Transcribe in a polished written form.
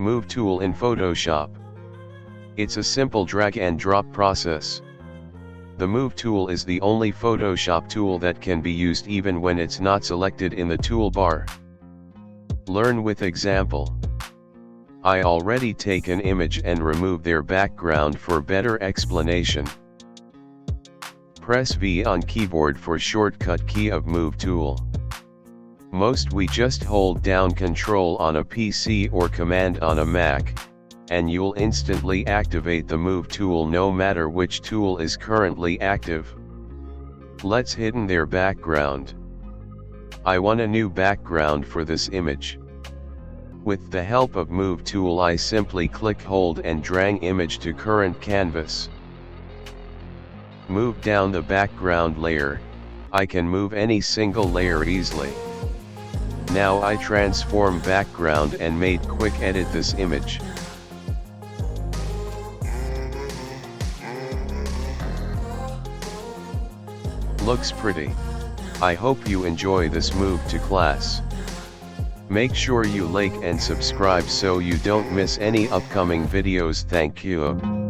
Move tool in Photoshop. It's a simple drag and drop process. The Move tool is the only Photoshop tool that can be used even when it's not selected in the toolbar. Learn with example. I already take an image and remove their background for better explanation. Press V on keyboard for shortcut key of Move tool. Most we just hold down Control on a PC or Command on a Mac, and you'll instantly activate the Move tool no matter which tool is currently active. Let's hidden their background. I want a new background for this image. With the help of Move tool I simply click, hold and drag image to current canvas. Move down the background layer. I can move any single layer easily. Now I transform background and made quick edit this image. Looks pretty. I hope you enjoy this move to class. Make sure you like and subscribe so you don't miss any upcoming videos. Thank you.